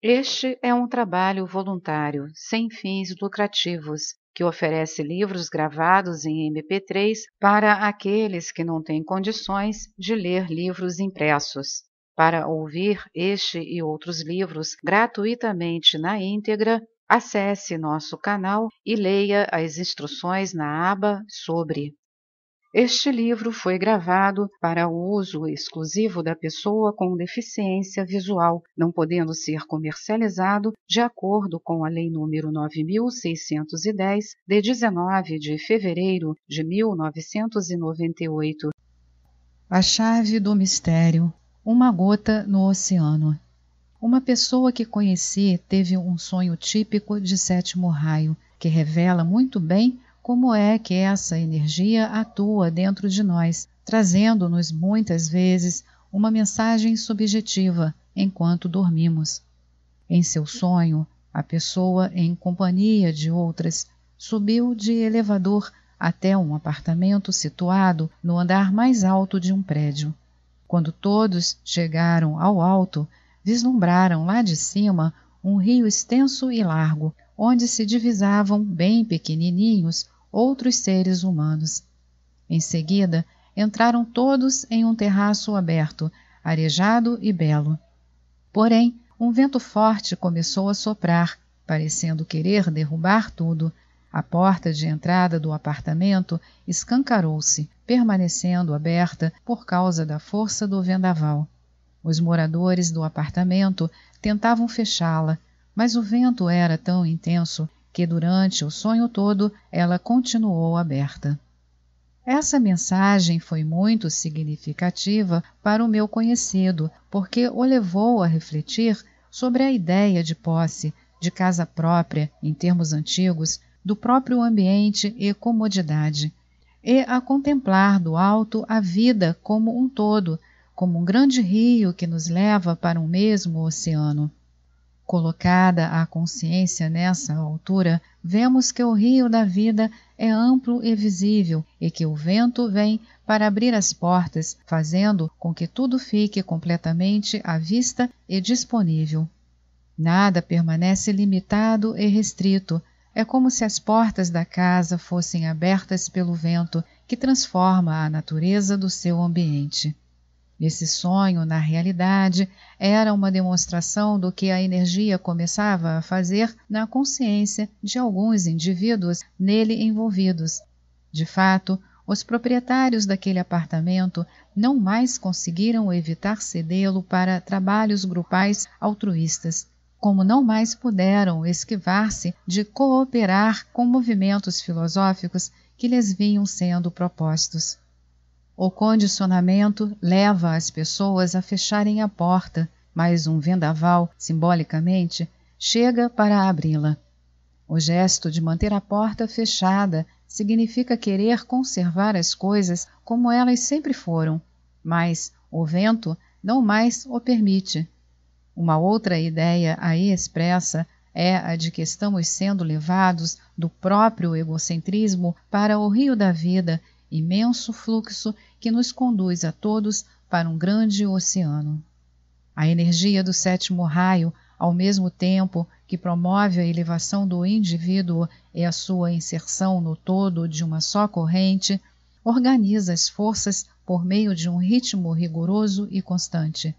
Este é um trabalho voluntário, sem fins lucrativos, que oferece livros gravados em MP3 para aqueles que não têm condições de ler livros impressos. Para ouvir este e outros livros gratuitamente na íntegra, acesse nosso canal e leia as instruções na aba Sobre. Este livro foi gravado para o uso exclusivo da pessoa com deficiência visual, não podendo ser comercializado de acordo com a Lei nº 9.610, de 19 de fevereiro de 1998. A chave do mistério. Uma gota no oceano. Uma pessoa que conheci teve um sonho típico de sétimo raio, que revela muito bem como é que essa energia atua dentro de nós, trazendo-nos muitas vezes uma mensagem subjetiva enquanto dormimos. Em seu sonho, a pessoa, em companhia de outras, subiu de elevador até um apartamento situado no andar mais alto de um prédio. Quando todos chegaram ao alto, vislumbraram lá de cima um rio extenso e largo, onde se divisavam bem pequenininhos outros seres humanos. Em seguida, entraram todos em um terraço aberto, arejado e belo. Porém, um vento forte começou a soprar, parecendo querer derrubar tudo. A porta de entrada do apartamento escancarou-se, permanecendo aberta por causa da força do vendaval. Os moradores do apartamento tentavam fechá-la, mas o vento era tão intenso que durante o sonho todo ela continuou aberta. Essa mensagem foi muito significativa para o meu conhecido, porque o levou a refletir sobre a ideia de posse, de casa própria, em termos antigos, do próprio ambiente e comodidade, e a contemplar do alto a vida como um todo, como um grande rio que nos leva para um mesmo oceano. Colocada a consciência nessa altura, vemos que o rio da vida é amplo e visível e que o vento vem para abrir as portas, fazendo com que tudo fique completamente à vista e disponível. Nada permanece limitado e restrito. É como se as portas da casa fossem abertas pelo vento, que transforma a natureza do seu ambiente. Esse sonho, na realidade, era uma demonstração do que a energia começava a fazer na consciência de alguns indivíduos nele envolvidos. De fato, os proprietários daquele apartamento não mais conseguiram evitar cedê-lo para trabalhos grupais altruístas, como não mais puderam esquivar-se de cooperar com movimentos filosóficos que lhes vinham sendo propostos. O condicionamento leva as pessoas a fecharem a porta, mas um vendaval, simbolicamente, chega para abri-la. O gesto de manter a porta fechada significa querer conservar as coisas como elas sempre foram, mas o vento não mais o permite. Uma outra ideia aí expressa é a de que estamos sendo levados do próprio egocentrismo para o rio da vida, imenso fluxo que nos conduz a todos para um grande oceano. A energia do sétimo raio, ao mesmo tempo que promove a elevação do indivíduo e a sua inserção no todo de uma só corrente, organiza as forças por meio de um ritmo rigoroso e constante.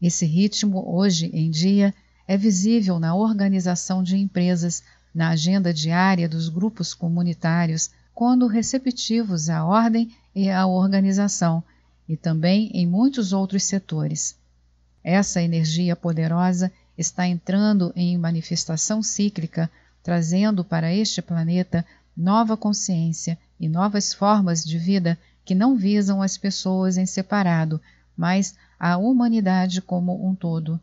Esse ritmo, hoje em dia, é visível na organização de empresas, na agenda diária dos grupos comunitários, quando receptivos à ordem e à organização, e também em muitos outros setores. Essa energia poderosa está entrando em manifestação cíclica, trazendo para este planeta nova consciência e novas formas de vida que não visam as pessoas em separado, mas a humanidade como um todo.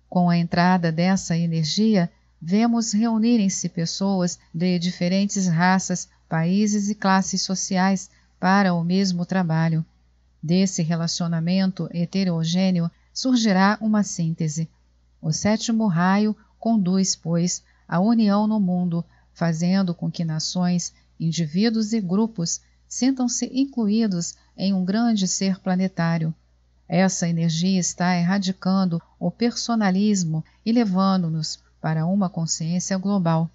Com a entrada dessa energia, vemos reunirem-se pessoas de diferentes raças, países e classes sociais para o mesmo trabalho. Desse relacionamento heterogêneo surgirá uma síntese. O sétimo raio conduz, pois, a união no mundo, fazendo com que nações, indivíduos e grupos sintam-se incluídos em um grande ser planetário. Essa energia está erradicando o personalismo e levando-nos para uma consciência global.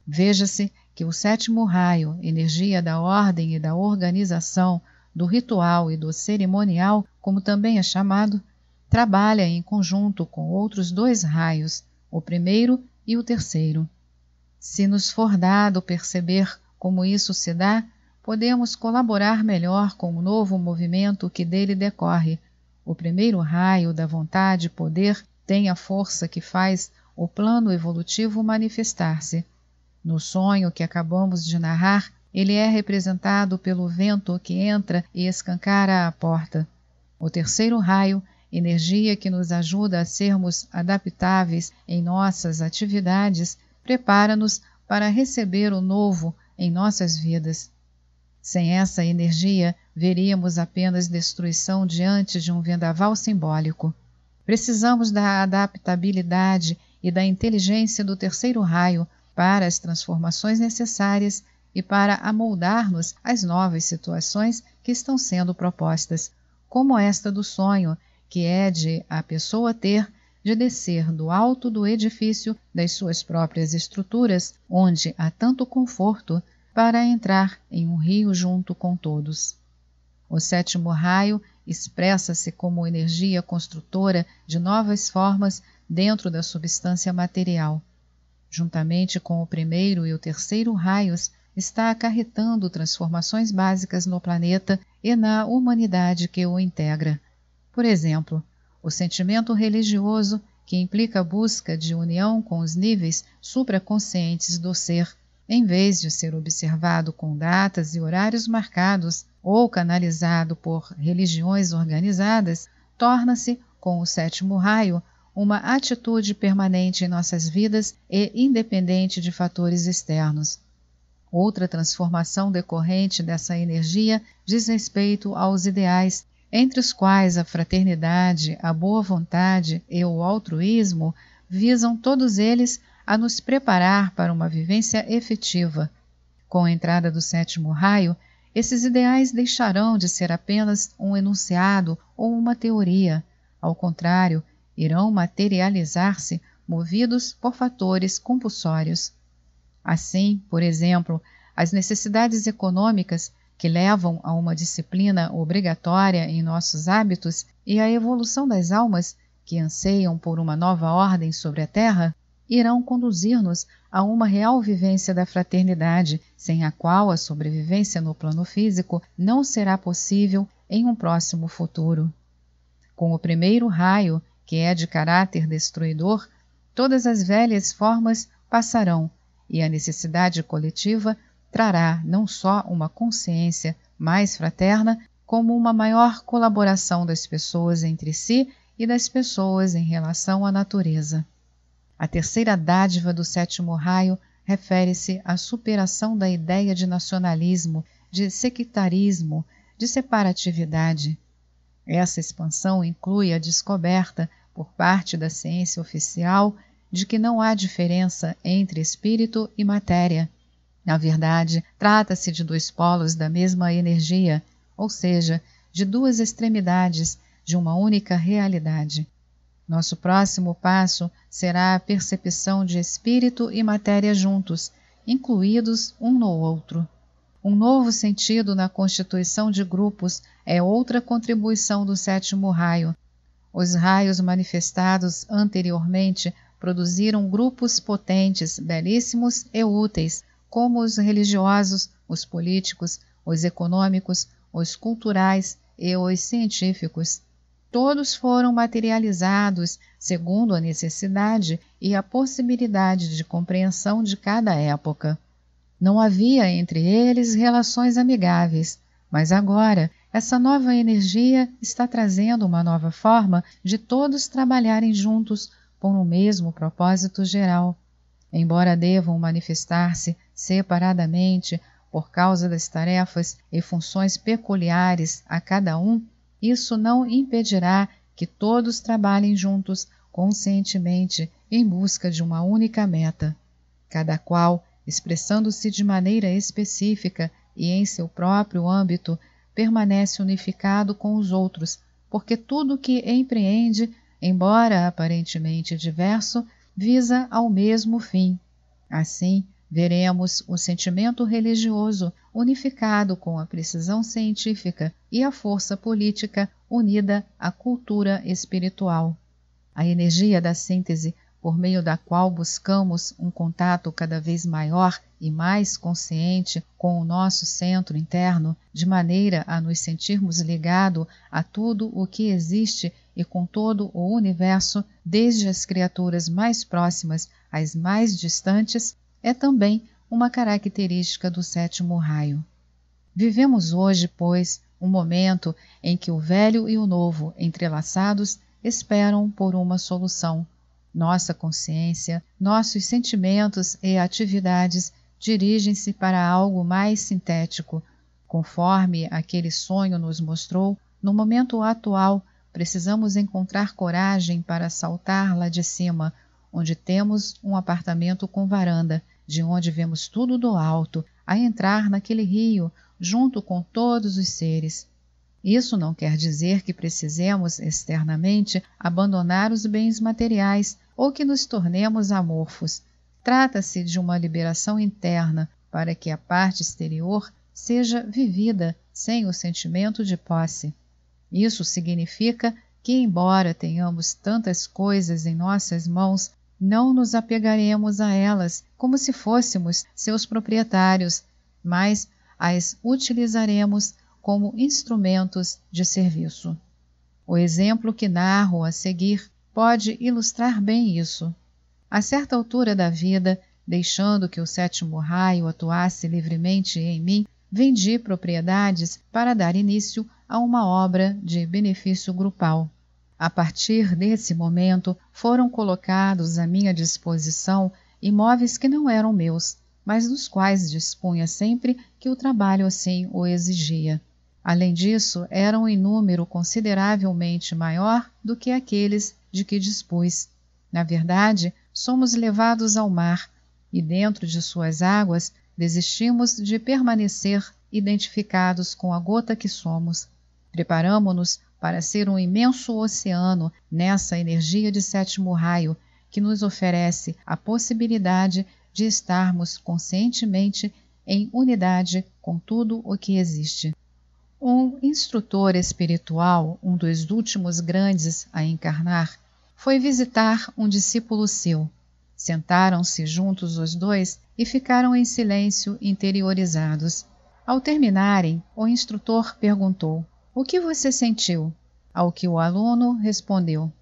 Veja-se que o sétimo raio, energia da ordem e da organização, do ritual e do cerimonial, como também é chamado, trabalha em conjunto com outros 2 raios, o primeiro e o terceiro. Se nos for dado perceber como isso se dá, podemos colaborar melhor com o novo movimento que dele decorre. O primeiro raio da vontade e poder tem a força que faz o plano evolutivo manifestar-se. No sonho que acabamos de narrar, ele é representado pelo vento que entra e escancara a porta. O terceiro raio, energia que nos ajuda a sermos adaptáveis em nossas atividades, prepara-nos para receber o novo em nossas vidas. Sem essa energia, veríamos apenas destruição diante de um vendaval simbólico. Precisamos da adaptabilidade e da inteligência do terceiro raio para as transformações necessárias e para amoldar-nos às novas situações que estão sendo propostas, como esta do sonho, que é de a pessoa ter de descer do alto do edifício das suas próprias estruturas, onde há tanto conforto, para entrar em um rio junto com todos. O sétimo raio expressa-se como energia construtora de novas formas dentro da substância material. Juntamente com o primeiro e o terceiro raios, está acarretando transformações básicas no planeta e na humanidade que o integra. Por exemplo, o sentimento religioso, que implica a busca de união com os níveis supraconscientes do ser, em vez de ser observado com datas e horários marcados ou canalizado por religiões organizadas, torna-se, com o sétimo raio, uma atitude permanente em nossas vidas e independente de fatores externos. Outra transformação decorrente dessa energia diz respeito aos ideais, entre os quais a fraternidade, a boa vontade e o altruísmo visam todos eles a nos preparar para uma vivência efetiva. Com a entrada do sétimo raio, esses ideais deixarão de ser apenas um enunciado ou uma teoria. Ao contrário, irão materializar-se movidos por fatores compulsórios. Assim, por exemplo, as necessidades econômicas que levam a uma disciplina obrigatória em nossos hábitos e a evolução das almas que anseiam por uma nova ordem sobre a Terra, irão conduzir-nos a uma real vivência da fraternidade, sem a qual a sobrevivência no plano físico não será possível em um próximo futuro. Com o primeiro raio, que é de caráter destruidor, todas as velhas formas passarão, e a necessidade coletiva trará não só uma consciência mais fraterna, como uma maior colaboração das pessoas entre si e das pessoas em relação à natureza. A terceira dádiva do sétimo raio refere-se à superação da ideia de nacionalismo, de sectarismo, de separatividade. Essa expansão inclui a descoberta, por parte da ciência oficial, de que não há diferença entre espírito e matéria. Na verdade, trata-se de 2 polos da mesma energia, ou seja, de 2 extremidades de uma única realidade. Nosso próximo passo será a percepção de espírito e matéria juntos, incluídos um no outro. Um novo sentido na constituição de grupos é outra contribuição do sétimo raio. Os raios manifestados anteriormente produziram grupos potentes, belíssimos e úteis, como os religiosos, os políticos, os econômicos, os culturais e os científicos. Todos foram materializados segundo a necessidade e a possibilidade de compreensão de cada época. Não havia entre eles relações amigáveis, mas agora essa nova energia está trazendo uma nova forma de todos trabalharem juntos por um mesmo propósito geral. Embora devam manifestar-se separadamente por causa das tarefas e funções peculiares a cada um, isso não impedirá que todos trabalhem juntos conscientemente em busca de uma única meta. Cada qual, expressando-se de maneira específica e em seu próprio âmbito, permanece unificado com os outros porque tudo que empreende, embora aparentemente diverso, visa ao mesmo fim. Assim, veremos o sentimento religioso unificado com a precisão científica e a força política unida à cultura espiritual. A energia da síntese, por meio da qual buscamos um contato cada vez maior e mais consciente com o nosso centro interno, de maneira a nos sentirmos ligados a tudo o que existe e com todo o universo, desde as criaturas mais próximas às mais distantes, é também uma característica do sétimo raio. Vivemos hoje, pois, um momento em que o velho e o novo, entrelaçados, esperam por uma solução. Nossa consciência, nossos sentimentos e atividades dirigem-se para algo mais sintético. Conforme aquele sonho nos mostrou, no momento atual, precisamos encontrar coragem para saltar lá de cima, onde temos um apartamento com varanda, de onde vemos tudo do alto, a entrar naquele rio, junto com todos os seres. Isso não quer dizer que precisemos externamente abandonar os bens materiais ou que nos tornemos amorfos. Trata-se de uma liberação interna para que a parte exterior seja vivida sem o sentimento de posse. Isso significa que, embora tenhamos tantas coisas em nossas mãos, não nos apegaremos a elas como se fôssemos seus proprietários, mas as utilizaremos como instrumentos de serviço. O exemplo que narro a seguir pode ilustrar bem isso. A certa altura da vida, deixando que o sétimo raio atuasse livremente em mim, vendi propriedades para dar início a uma obra de benefício grupal. A partir desse momento, foram colocados à minha disposição imóveis que não eram meus, mas dos quais dispunha sempre que o trabalho assim o exigia. Além disso, eram em número consideravelmente maior do que aqueles de que dispus. Na verdade, somos levados ao mar, e dentro de suas águas desistimos de permanecer identificados com a gota que somos. Preparamo-nos para ser um imenso oceano nessa energia de sétimo raio que nos oferece a possibilidade de estarmos conscientemente em unidade com tudo o que existe. Um instrutor espiritual, um dos últimos grandes a encarnar, foi visitar um discípulo seu. Sentaram-se juntos os dois e ficaram em silêncio interiorizados. Ao terminarem, o instrutor perguntou: "O que você sentiu?" Ao que o aluno respondeu: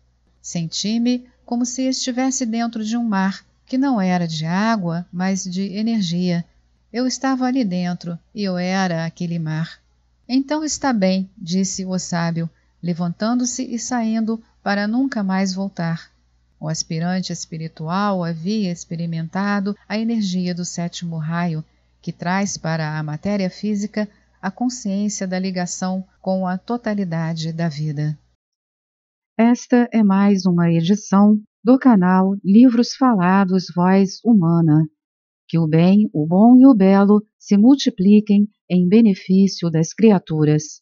"Senti-me como se estivesse dentro de um mar, que não era de água, mas de energia. Eu estava ali dentro, e eu era aquele mar." "Então está bem", disse o sábio, levantando-se e saindo para nunca mais voltar. O aspirante espiritual havia experimentado a energia do sétimo raio, que traz para a matéria física a consciência da ligação com a totalidade da vida. Esta é mais uma edição do canal Livros Falados Voz Humana. Que o bem, o bom e o belo se multipliquem em benefício das criaturas.